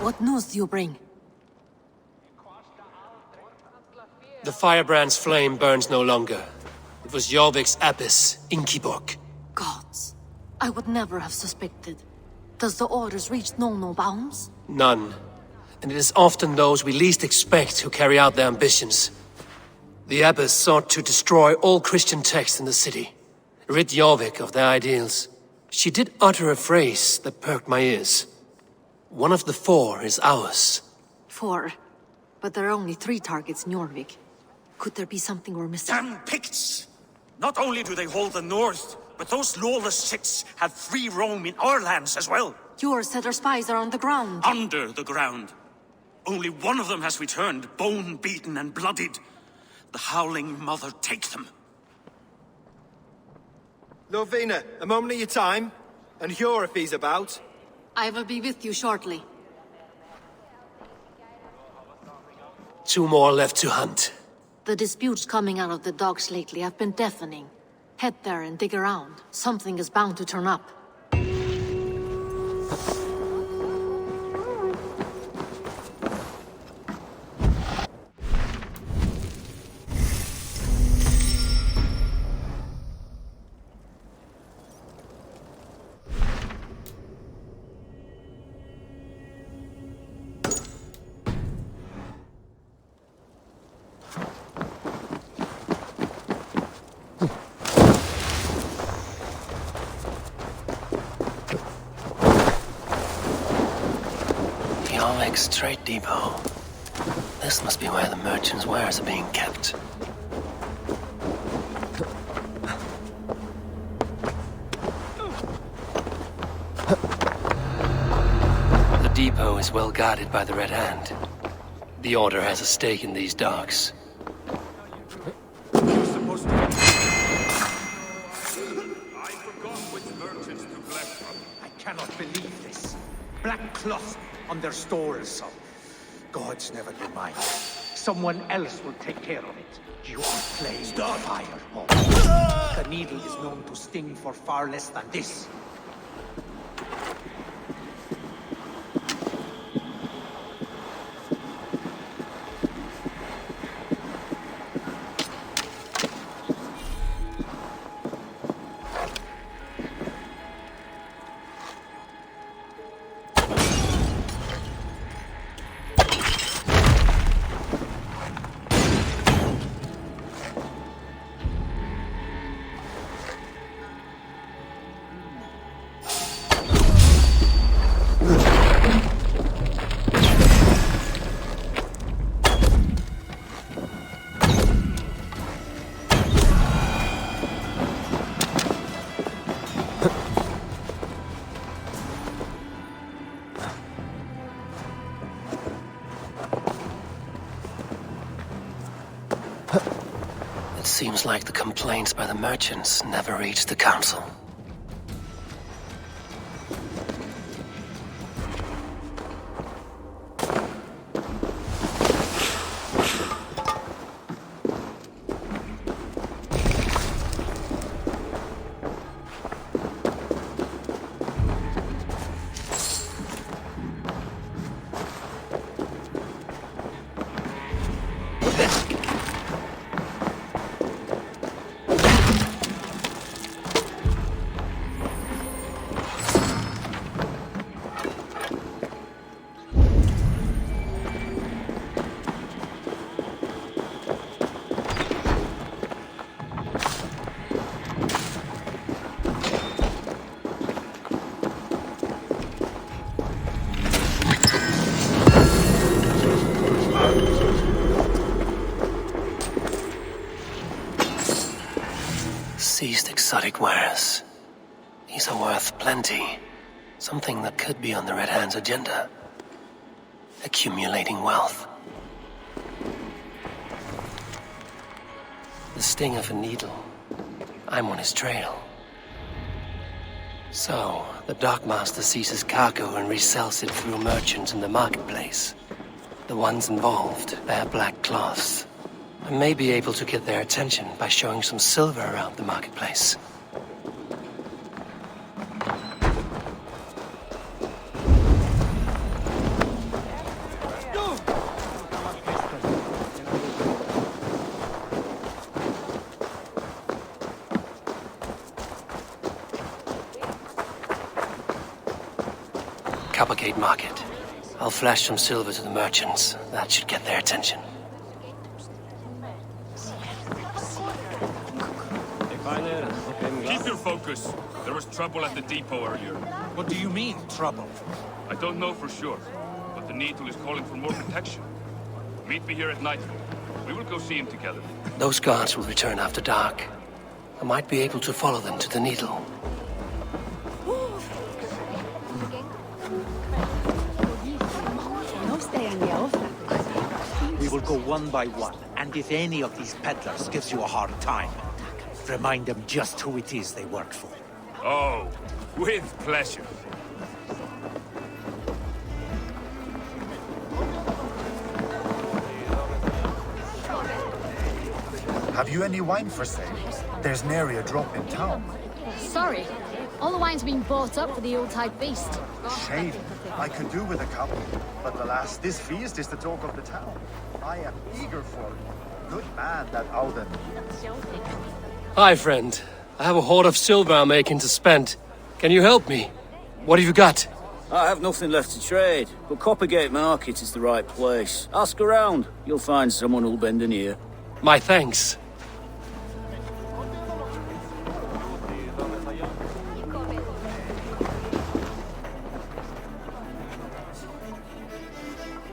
What news do you bring? The firebrand's flame burns no longer. It was Jorvik's abbess, Inkiborg. Gods. I would never have suspected. Does the orders reach no bounds? None. And it is often those we least expect who carry out their ambitions. The abbess sought to destroy all Christian texts in the city, rid Jorvik of their ideals. She did utter a phrase that perked my ears. One of the 4 is ours. 4? But there are only 3 targets in Jorvik. Could there be something we're missing? Damn Picts! Not only do they hold the north, but those lawless shits have free roam in our lands as well. Yours said our spies are on the ground. Under the ground. Only one of them has returned, bone-beaten and bloodied. The Howling Mother take them. Lovina, a moment of your time. And Hjor if he's about. I will be with you shortly. 2 more left to hunt. The disputes coming out of the docks lately have been deafening. Head there and dig around. Something is bound to turn up. Trade depot. This must be where the merchants' wares are being kept. The depot is well guarded by the Red Hand. The Order has a stake in these docks. You're supposed to... I forgot which merchants to collect from. I cannot believe this. Black cloth on their stores. Gods never do mine. Someone else will take care of it. You are playing fire. The needle is known to sting for far less than this. Seems like the complaints by the merchants never reached the council. Seized exotic wares. These are worth plenty. Something that could be on the Red Hand's agenda. Accumulating wealth. The sting of a needle. I'm on his trail. So, the dockmaster seizes cargo and resells it through merchants in the marketplace. The ones involved bear black cloths. I may be able to get their attention by showing some silver around the marketplace. Coppergate Market. I'll flash some silver to the merchants. That should get their attention. Keep your focus. There was trouble at the depot earlier. What do you mean, trouble? I don't know for sure, but the Needle is calling for more protection. Meet me here at nightfall. We will go see him together. Those guards will return after dark. I might be able to follow them to the Needle. We will go one by one, and if any of these peddlers gives you a hard time, remind them just who it is they work for. Oh, with pleasure. Have you any wine for sale? There's nary a drop in town. Sorry. All the wine's been bought up for the Yuletide feast. Shame. I could do with a couple. But alas, this feast is the talk of the town. I am eager for it. Good man, that Alden. Hi, friend. I have a hoard of silver I'm making to spend. Can you help me? What have you got? I have nothing left to trade, but Coppergate Market is the right place. Ask around. You'll find someone who'll bend an ear. My thanks.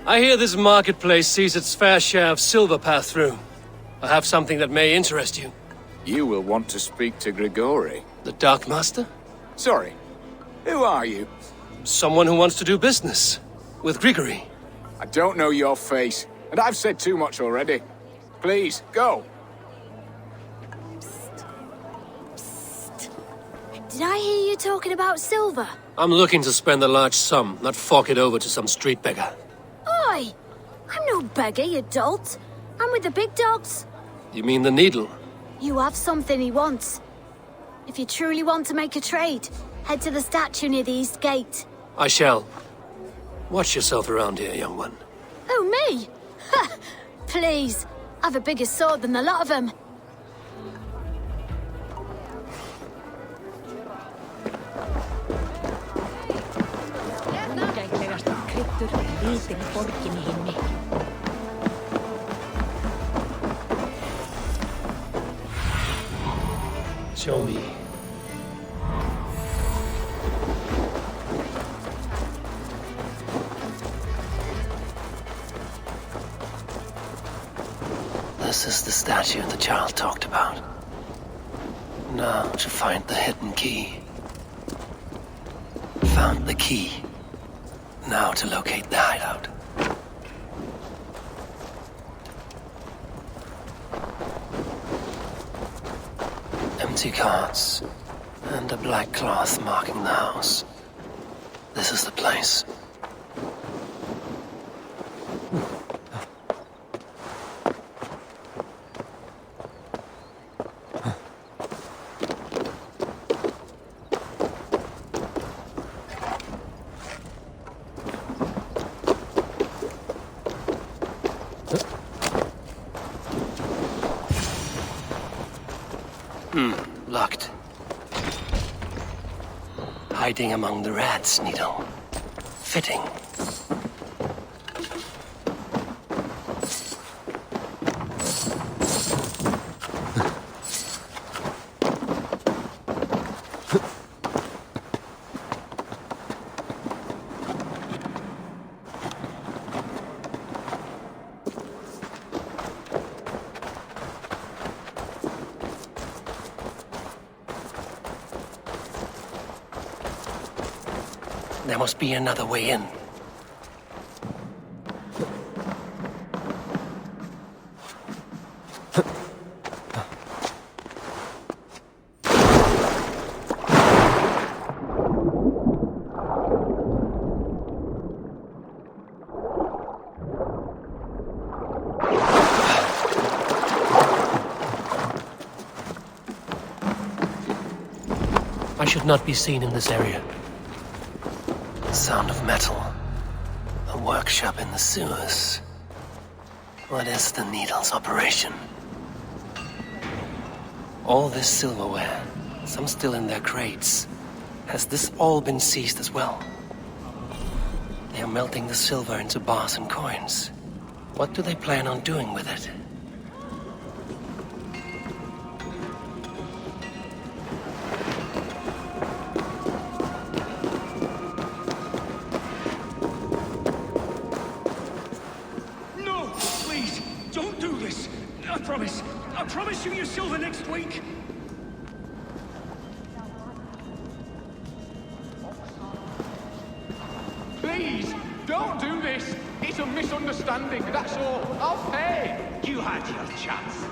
I hear this marketplace sees its fair share of silver pass through. I have something that may interest you. You will want to speak to Grigori. The Dark Master? Sorry, who are you? Someone who wants to do business. With Grigory. I don't know your face, and I've said too much already. Please, go. Did I hear you talking about silver? I'm looking to spend a large sum, not fork it over to some street beggar. Oi! I'm no beggar, you dolt. I'm with the big dogs. You mean the Needle? You have something he wants. If you truly want to make a trade, head to the statue near the East Gate. I shall. Watch yourself around here, young one. Oh, me? Ha! Please, I've a bigger sword than the lot of them. Show me. This is the statue the child talked about. Now to find the hidden key. Found the key. Now to locate the hideout. Empty carts, and a black cloth marking the house. This is the place. Locked. Hiding among the rats, Needle. Fitting. There must be another way in. I should not be seen in this area. Sound of metal. A workshop in the sewers. What is the Needle's operation? All this silverware, some still in their crates. Has this all been seized as well? They are melting the silver into bars and coins. What do they plan on doing with it? No! Please, don't do this! I promise! I promise you your silver next week! Please, don't do this. It's a misunderstanding, that's all. I'll pay. You had your chance.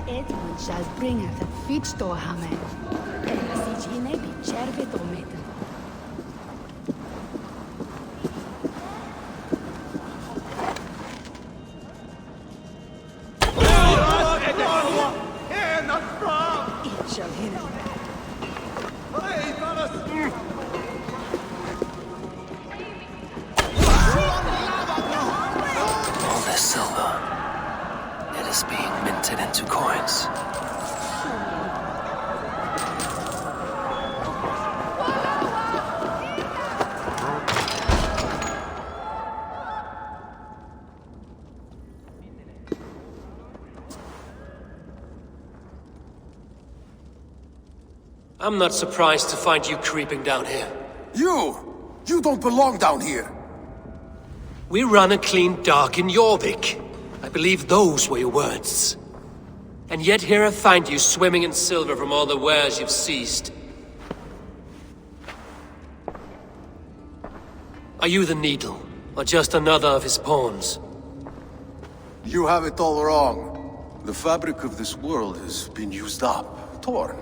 Edmund shall bring at the feet store hamen. And si gine bi cerve dometa. It shall hit. All this silver, it is being minted into coins. I'm not surprised to find you creeping down here. You don't belong down here. We run a clean dock in Jorvik. I believe those were your words. And yet here I find you swimming in silver from all the wares you've seized. Are you the Needle, or just another of his pawns? You have it all wrong. The fabric of this world has been used up, torn,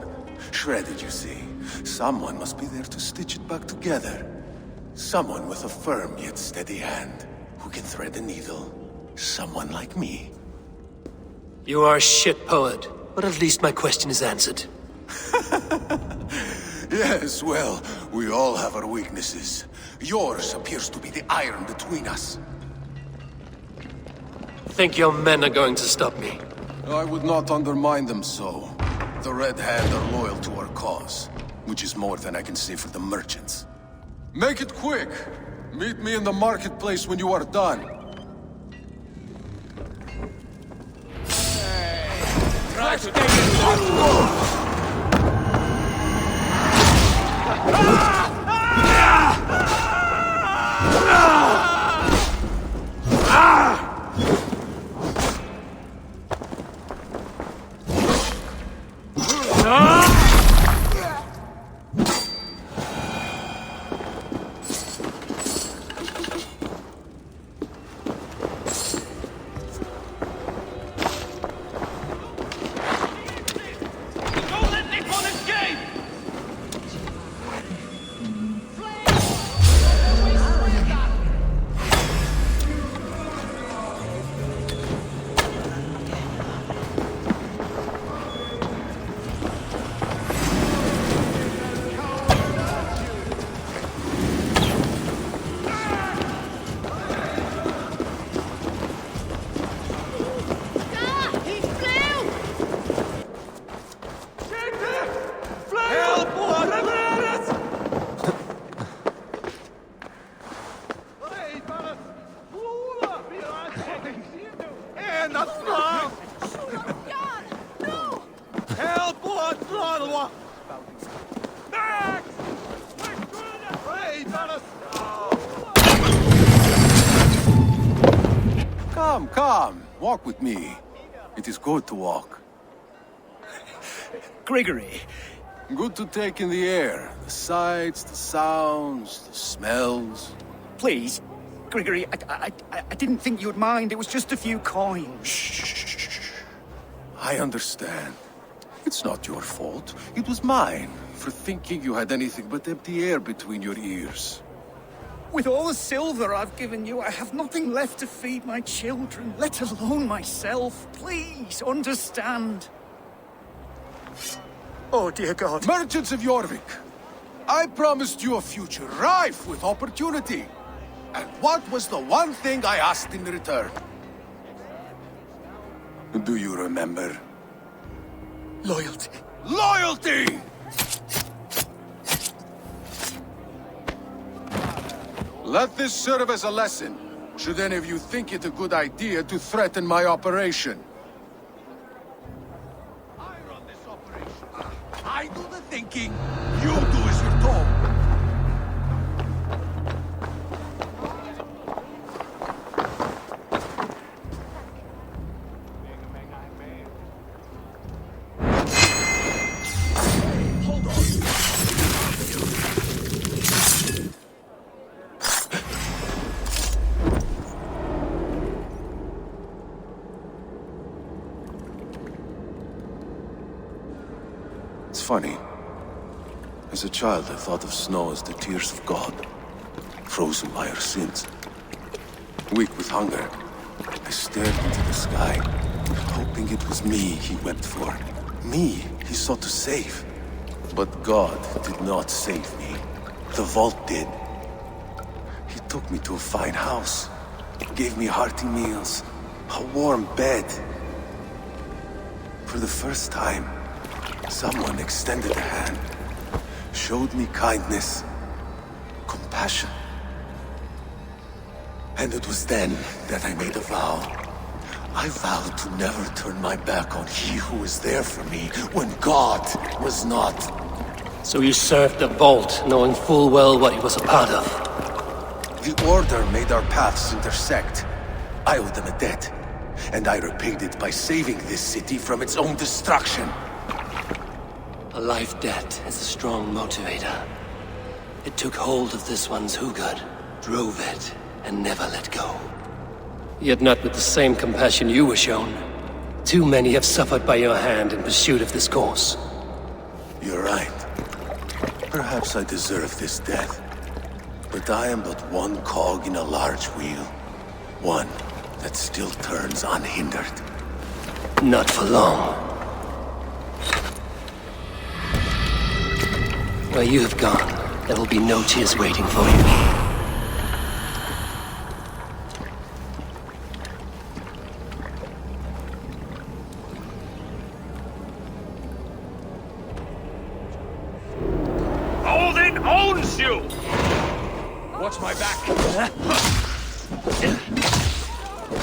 shredded, you see. Someone must be there to stitch it back together. Someone with a firm yet steady hand, who can thread a needle. Someone like me. You are a shit poet, but at least my question is answered. Yes, well, we all have our weaknesses. Yours appears to be the iron between us. Think your men are going to stop me? I would not undermine them so. The Red Hand are loyal to our cause, which is more than I can say for the merchants. Make it quick! Meet me in the marketplace when you are done. Try to take it. Come, come, walk with me. It is good to walk. Grigory. Good to take in the air. The sights, the sounds, the smells. Please, Grigory, I didn't think you'd mind. It was just a few coins. Shh. I understand. It's not your fault. It was mine, for thinking you had anything but empty air between your ears. With all the silver I've given you, I have nothing left to feed my children, let alone myself. Please, understand. Oh, dear God. Merchants of Jorvik, I promised you a future rife with opportunity. And what was the one thing I asked in return? Do you remember? Loyalty. Loyalty! Let this serve as a lesson, should any of you think it a good idea to threaten my operation. I run this operation. I do the thinking, you do as you're told. It's funny. As a child, I thought of snow as the tears of God, frozen by our sins. Weak with hunger, I stared into the sky, hoping it was me he wept for. Me he sought to save. But God did not save me. The vault did. He took me to a fine house, gave me hearty meals, a warm bed. For the first time, someone extended a hand, showed me kindness, compassion. And it was then that I made a vow. I vowed to never turn my back on he who was there for me when God was not. So you served the Vault, knowing full well what he was a part of. The Order made our paths intersect. I owed them a debt, and I repaid it by saving this city from its own destruction. A life debt is a strong motivator. It took hold of this one's Hugad, drove it, and never let go. Yet not with the same compassion you were shown. Too many have suffered by your hand in pursuit of this cause. You're right. Perhaps I deserve this death. But I am but one cog in a large wheel. One that still turns unhindered. Not for long. Where you have gone, there will be no tears waiting for you. Odin owns you! Watch my back.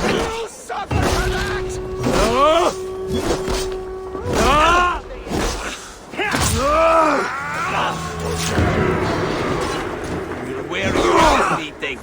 You suffer for that! Where are you anything?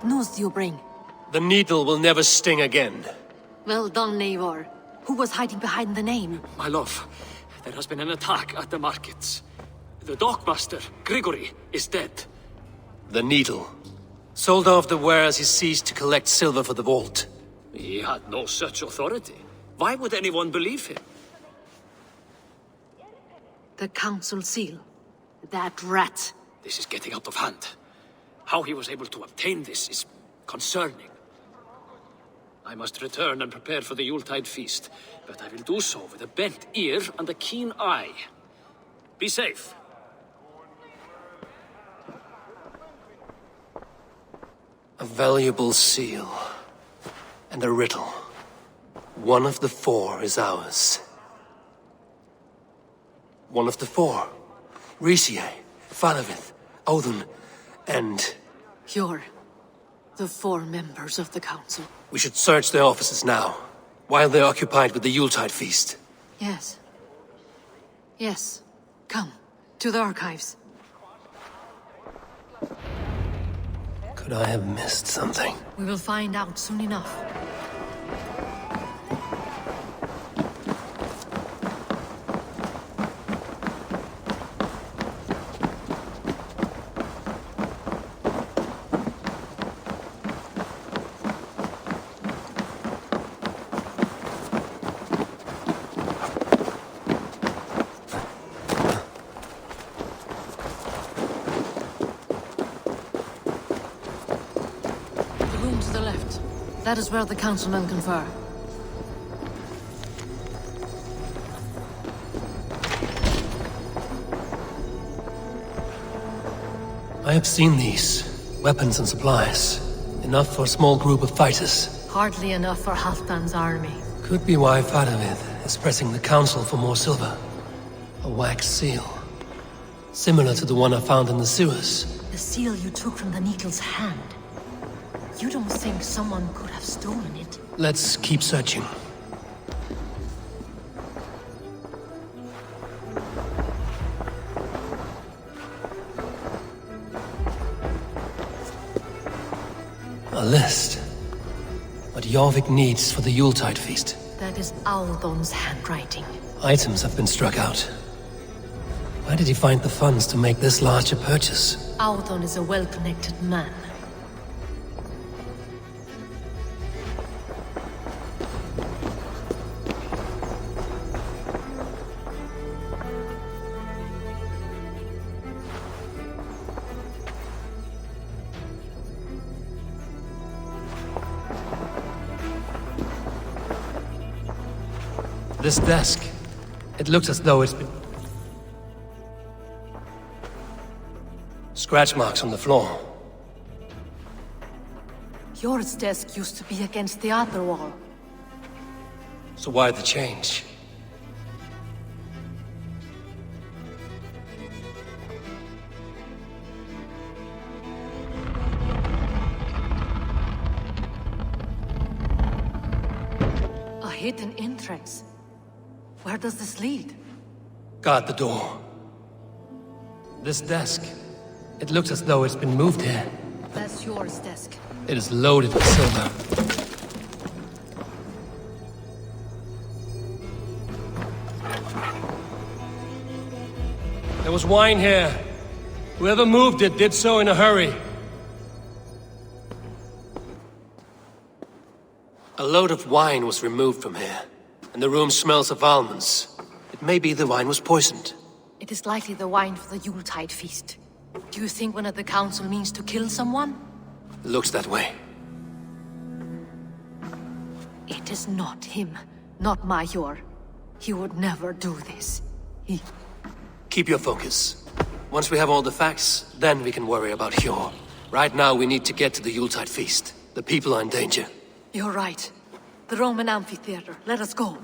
What news do you bring? The needle will never sting again. Well done, Eivor. Who was hiding behind the name? My love, there has been an attack at the markets. The dockmaster, Grigory, is dead. The needle. Sold off the wares he ceased to collect silver for the vault. He had no such authority. Why would anyone believe him? The council seal. That rat. This is getting out of hand. How he was able to obtain this is concerning. I must return and prepare for the Yuletide feast, but I will do so with a bent ear and a keen eye. Be safe. A valuable seal. And a riddle. One of the four is ours. One of the four. Riesiae, Falavith, Odin, and... You're the four members of the council. We should search their offices now, while they're occupied with the Yuletide feast. Yes. Yes. Come, to the archives. Could I have missed something? We will find out soon enough. That is where the councilmen confer. I have seen these. Weapons and supplies. Enough for a small group of fighters. Hardly enough for Halfdan's army. Could be why Faravith is pressing the council for more silver. A wax seal. Similar to the one I found in the sewers. The seal you took from the needle's hand. You don't think someone could have stolen it? Let's keep searching. A list. What Jorvik needs for the Yuletide feast. That is Aldon's handwriting. Items have been struck out. Where did he find the funds to make this large a purchase? Aldon is a well-connected man. This desk. It looks as though it's been... Scratch marks on the floor. Yours desk used to be against the other wall. So why the change? A hidden entrance. Where does this lead? Guard the door. This desk. It looks as though it's been moved here. That's yours desk. It is loaded with silver. There was wine here. Whoever moved it did so in a hurry. A load of wine was removed from here, and the room smells of almonds. It may be the wine was poisoned. It is likely the wine for the Yuletide feast. Do you think one of the council means to kill someone? Looks that way. It is not him, not Major. He would never do this. Keep your focus. Once we have all the facts, then we can worry about Hjor. Right now we need to get to the Yuletide feast. The people are in danger. You're right. The Roman amphitheater. Let us go.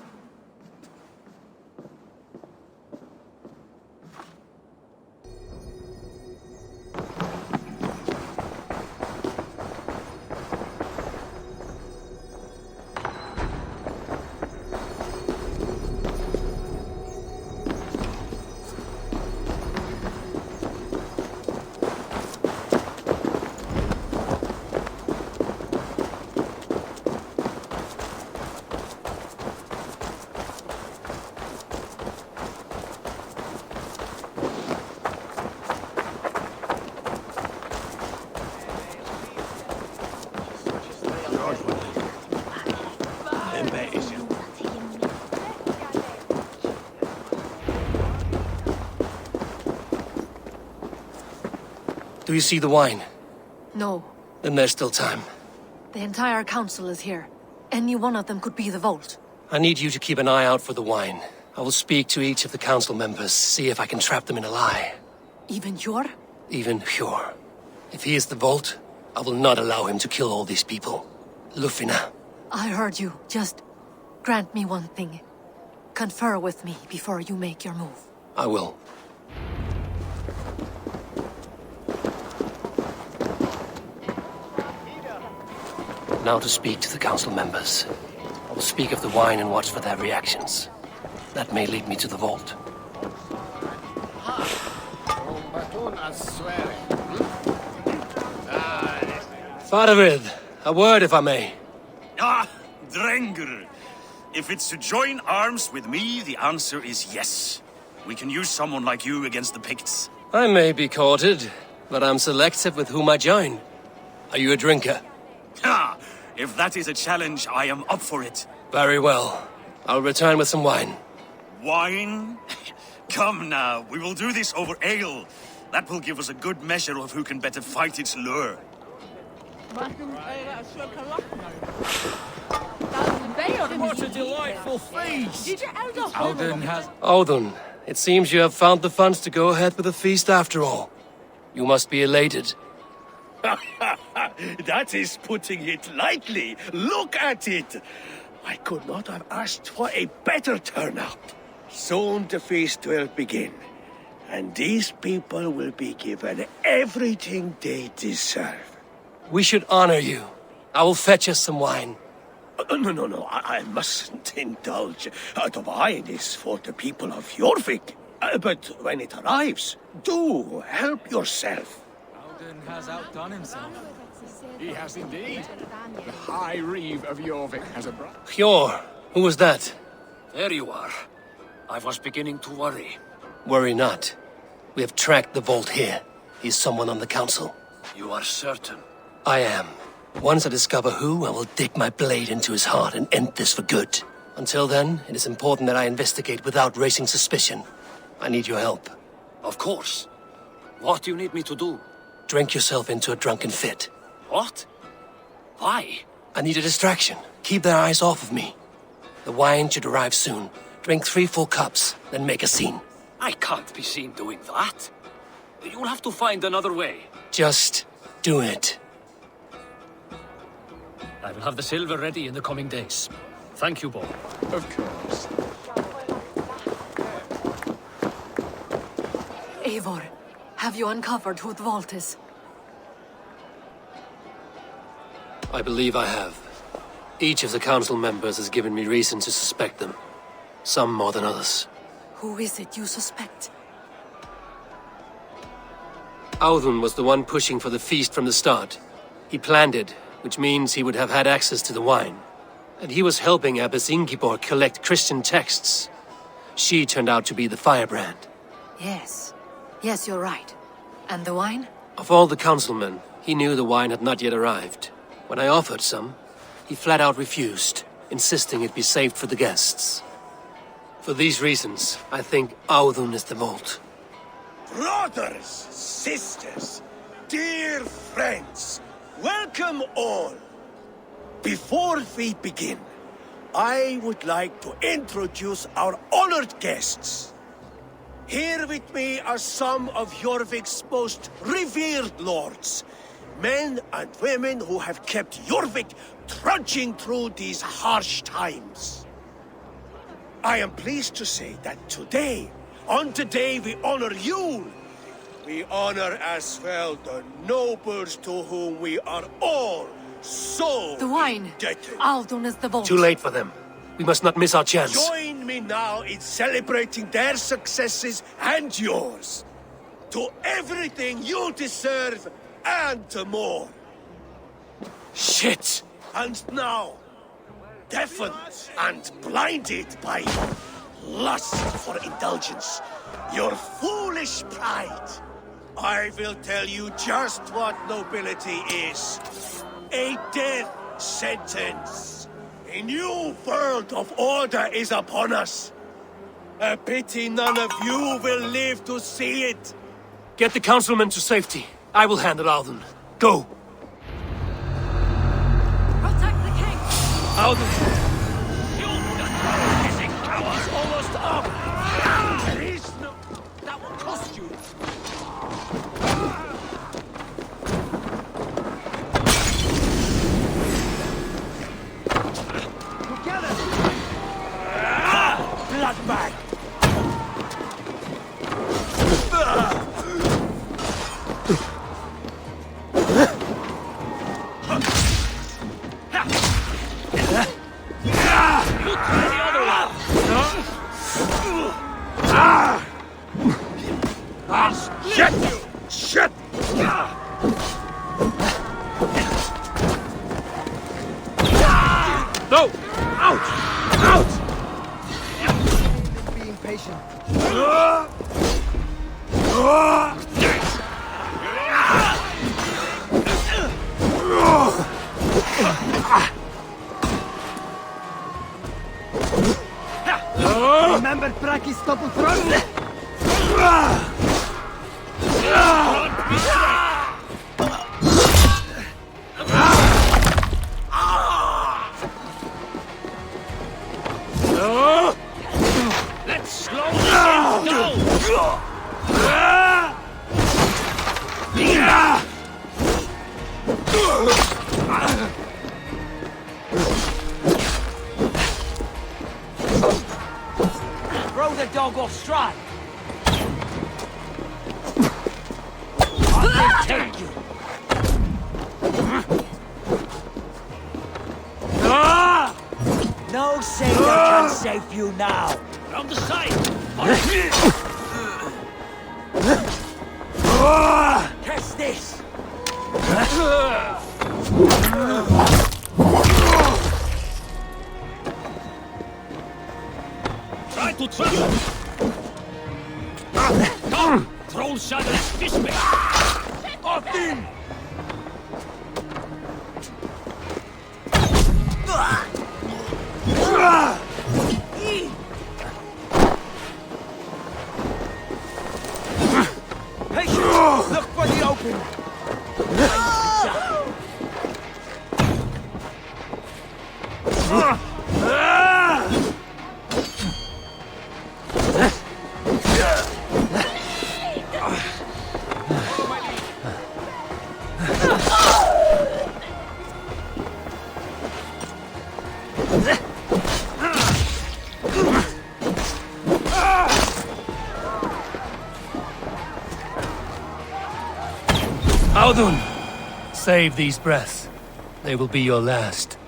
Do you see the wine? No. Then there's still time. The entire council is here. Any one of them could be the vault. I need you to keep an eye out for the wine. I will speak to each of the council members, see if I can trap them in a lie. Even Hjor? Even Hjor. If he is the vault, I will not allow him to kill all these people. Lufina. I heard you. Just grant me one thing. Confer with me before you make your move. I will. Now to speak to the council members. I will speak of the wine and watch for their reactions. That may lead me to the vault. Faravid, a word if I may. Ah, Drengr. If it's to join arms with me, the answer is yes. We can use someone like you against the Picts. I may be courted, but I'm selective with whom I join. Are you a drinker? Ha! If that is a challenge, I am up for it. Very well. I'll return with some wine. Wine? Come now, we will do this over ale. That will give us a good measure of who can better fight its lure. What a delightful feast! Audun, it seems you have found the funds to go ahead with the feast after all. You must be elated. That is putting it lightly. Look at it. I could not have asked for a better turnout. Soon the feast will begin, and these people will be given everything they deserve. We should honor you. I will fetch us some wine. No, I mustn't indulge. The wine is for the people of Jorvik. But when it arrives, do help yourself. Audun has outdone himself. He has indeed. The High Reeve of Jorvik has a brother. Hjor, who was that? There you are. I was beginning to worry. Worry not. We have tracked the vault here. He's someone on the council. You are certain? I am. Once I discover who, I will dig my blade into his heart and end this for good. Until then, it is important that I investigate without raising suspicion. I need your help. Of course. What do you need me to do? Drink yourself into a drunken fit. What? Why? I need a distraction. Keep their eyes off of me. The wine should arrive soon. Drink 3 full cups, then make a scene. I can't be seen doing that. You'll have to find another way. Just do it. I will have the silver ready in the coming days. Thank you, Bo. Of course. Eivor, have you uncovered who the vault is? I believe I have. Each of the council members has given me reason to suspect them. Some more than others. Who is it you suspect? Audun was the one pushing for the feast from the start. He planned it, which means he would have had access to the wine. And he was helping Abbess Ingeborg collect Christian texts. She turned out to be the firebrand. Yes. Yes, you're right. And the wine? Of all the councilmen, he knew the wine had not yet arrived. When I offered some, he flat out refused, insisting it be saved for the guests. For these reasons, I think Audun is the vault. Brothers, sisters, dear friends, welcome all. Before we begin, I would like to introduce our honored guests. Here with me are some of Jorvik's most revered lords, men and women who have kept Jorvik trudging through these harsh times. I am pleased to say that today, on the day we honor Yule, we honor as well the nobles to whom we are all so The wine! indebted. Audun is the vault. Too late for them. We must not miss our chance. Join me now in celebrating their successes and yours. To everything you deserve and more. Shit! And now, deafened and blinded by lust for indulgence, your foolish pride, I will tell you just what nobility is. A death sentence. A new world of order is upon us. A pity none of you will live to see it. Get the councilmen to safety. I will handle Audun. Go! Protect the king! Audun! It's almost up! There is no... That will cost you! Together! Bloodbag! Shit! Shit! No! Out! Out! Being patient. Remember Braki's double thrust? Let's slow this down! Throw the dog off stride! I'll take you! No savior can save you now! Round the side! Test this! Try to travel! Come! Troll shadow's fish bait! Off in! Patience! Look for the open! Audun! Save these breaths. They will be your last.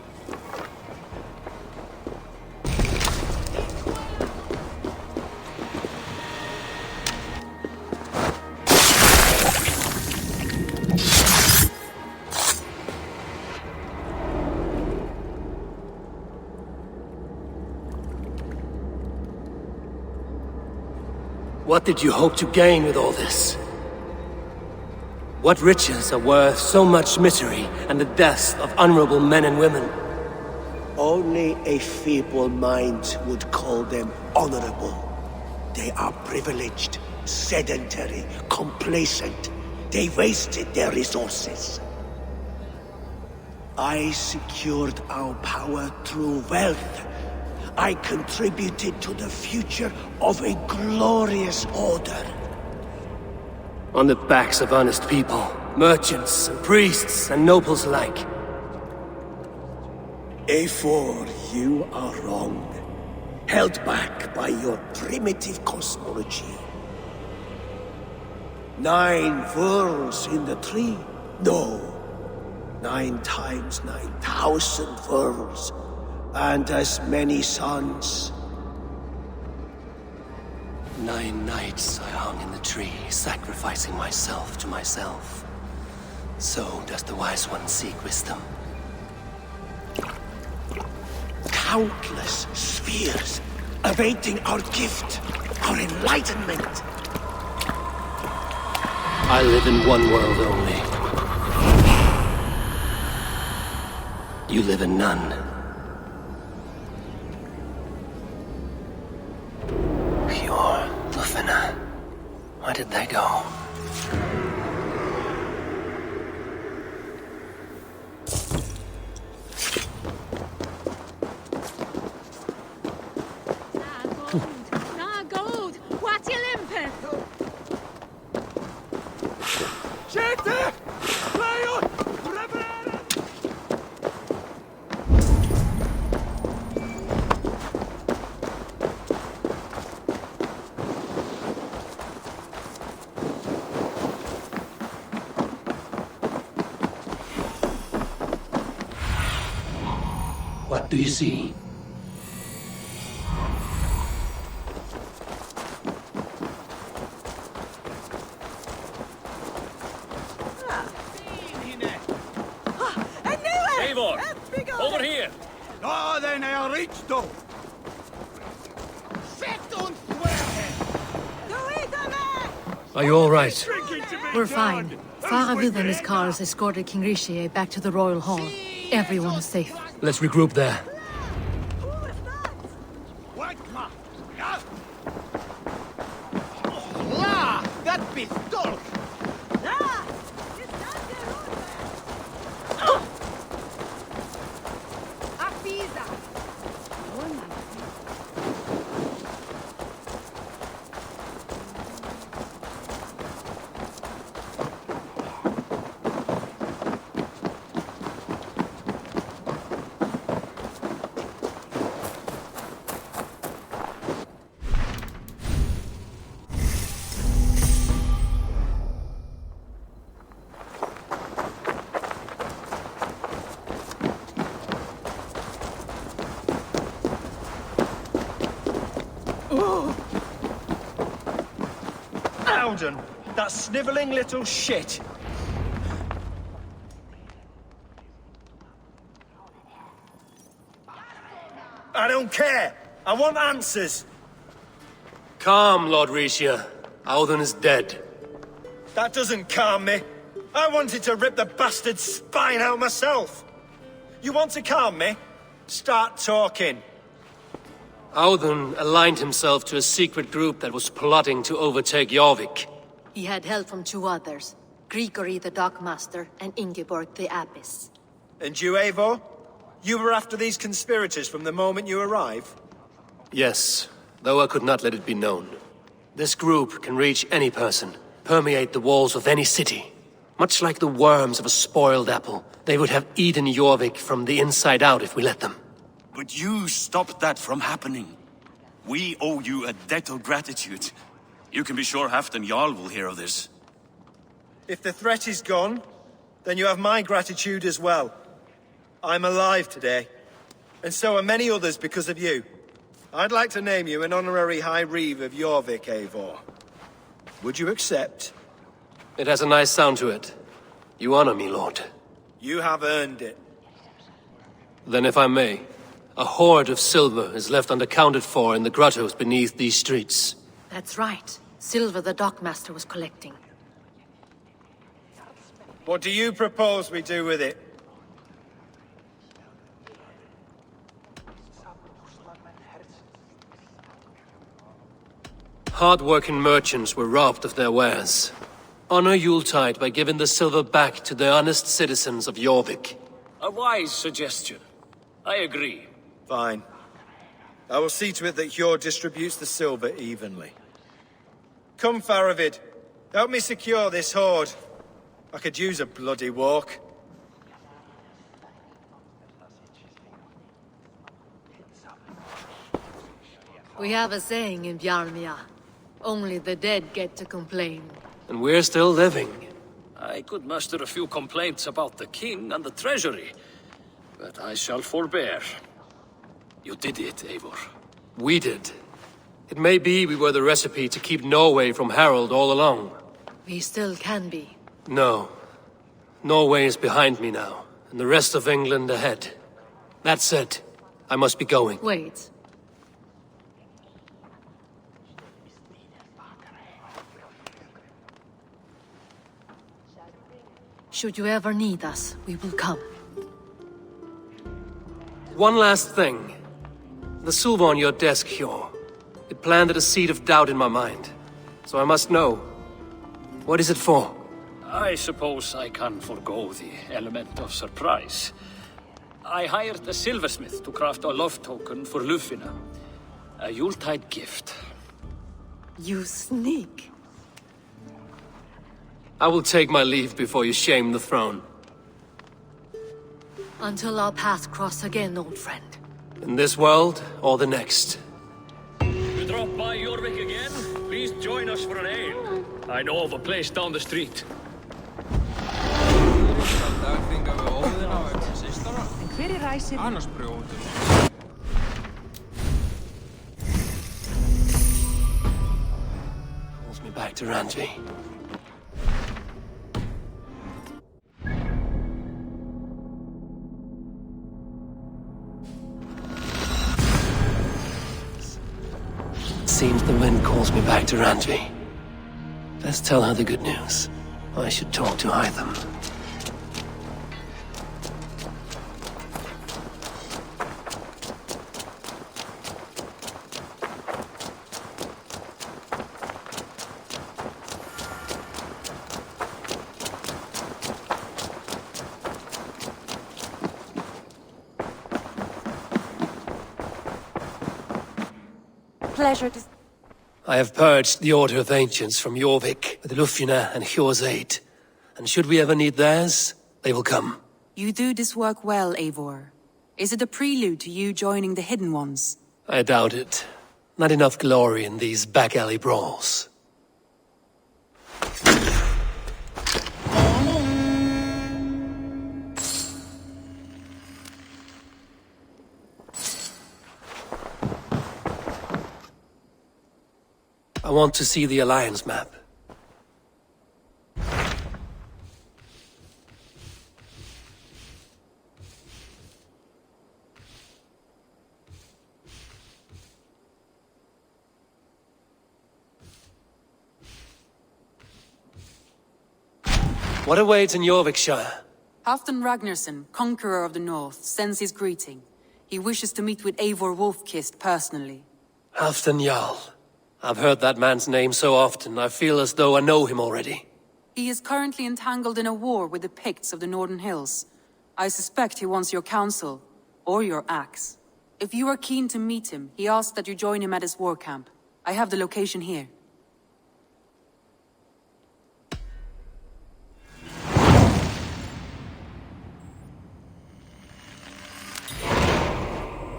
What did you hope to gain with all this? What riches are worth so much misery and the deaths of honorable men and women? Only a feeble mind would call them honorable. They are privileged, sedentary, complacent. They wasted their resources. I secured our power through wealth. I contributed to the future of a glorious order. On the backs of honest people, merchants and priests and nobles alike. Eivor, you are wrong. Held back by your primitive cosmology. 9 worlds in the tree? No. 9 times 9,000 worlds. And as many suns. 9 nights I hung in the tree, sacrificing myself to myself. So does the wise one seek wisdom. Countless spheres, awaiting our gift, our enlightenment. I live in one world only. You live in none. Where did they go? Na gold! What you limping? Siete! Lion! What do you see? Eivor! Over here! No, then I'll reach though. Are you all right? We're fine. Faravid and his cars escorted King Rishi back to the Royal Hall. Everyone is safe. Let's regroup there. La! That pistol! Alden, that snivelling little shit. I don't care. I want answers. Calm, Lord Rishia. Audun is dead. That doesn't calm me. I wanted to rip the bastard's spine out myself. You want to calm me? Start talking. Audun aligned himself to a secret group that was plotting to overtake Jorvik. He had help from two others, Grigory the Dockmaster and Ingeborg the Abbess. And you, Eivor? You were after these conspirators from the moment you arrived? Yes, though I could not let it be known. This group can reach any person, permeate the walls of any city. Much like the worms of a spoiled apple, they would have eaten Jorvik from the inside out if we let them. But you stopped that from happening. We owe you a debt of gratitude. You can be sure Halfdan Jarl will hear of this. If the threat is gone, then you have my gratitude as well. I'm alive today, and so are many others because of you. I'd like to name you an honorary High Reeve of Jorvik, Eivor. Would you accept? It has a nice sound to it. You honor me, Lord. You have earned it. Then if I may, a hoard of silver is left unaccounted for in the grottos beneath these streets. That's right. Silver the Dockmaster was collecting. What do you propose we do with it? Hard-working merchants were robbed of their wares. Honor Yuletide by giving the silver back to the honest citizens of Jorvik. A wise suggestion. I agree. Fine. I will see to it that Hjord distributes the silver evenly. Come, Faravid. Help me secure this hoard. I could use a bloody walk. We have a saying in Bjarmia. Only the dead get to complain. And we're still living. I could muster a few complaints about the king and the treasury, but I shall forbear. You did it, Eivor. We did. It may be we were the recipe to keep Norway from Harald all along. We still can be. No. Norway is behind me now, and the rest of England ahead. That said, I must be going. Wait. Should you ever need us, we will come. One last thing. The silver on your desk, Hjor. It planted a seed of doubt in my mind. So I must know. What is it for? I suppose I can forgo the element of surprise. I hired a silversmith to craft a love token for Lufina. A Yuletide gift. You sneak. I will take my leave before you shame the throne. Until our paths cross again, old friend. In this world, or the next. You drop by Jorvik again? Please join us for an ale. I know of a place down the street. Pulls me back to Ranji. Seems the wind calls me back to Ranji. Let's tell her the good news. I should talk to Hytham. Pleasure to... I have purged the Order of Ancients from Jorvik with Lufina and Hjor's aid. And should we ever need theirs, they will come. You do this work well, Eivor. Is it a prelude to you joining the Hidden Ones? I doubt it. Not enough glory in these back-alley brawls. I want to see the Alliance map. What awaits in Jorvikshire? Halfdan Ragnarsson, Conqueror of the North, sends his greeting. He wishes to meet with Eivor Wolfkist personally. Halfdan Jarl. I've heard that man's name so often, I feel as though I know him already. He is currently entangled in a war with the Picts of the Northern Hills. I suspect he wants your counsel, or your axe. If you are keen to meet him, he asks that you join him at his war camp. I have the location here.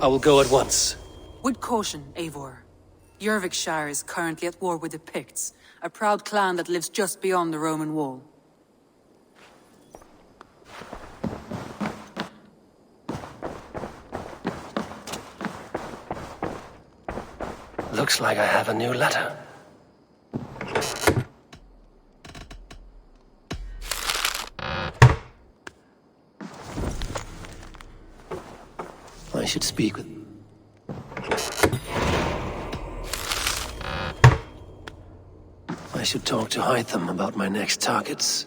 I will go at once. With caution, Eivor. Jorvikshire is currently at war with the Picts, a proud clan that lives just beyond the Roman wall. Looks like I have a new letter. I should speak with... I should talk to Hytham about my next targets.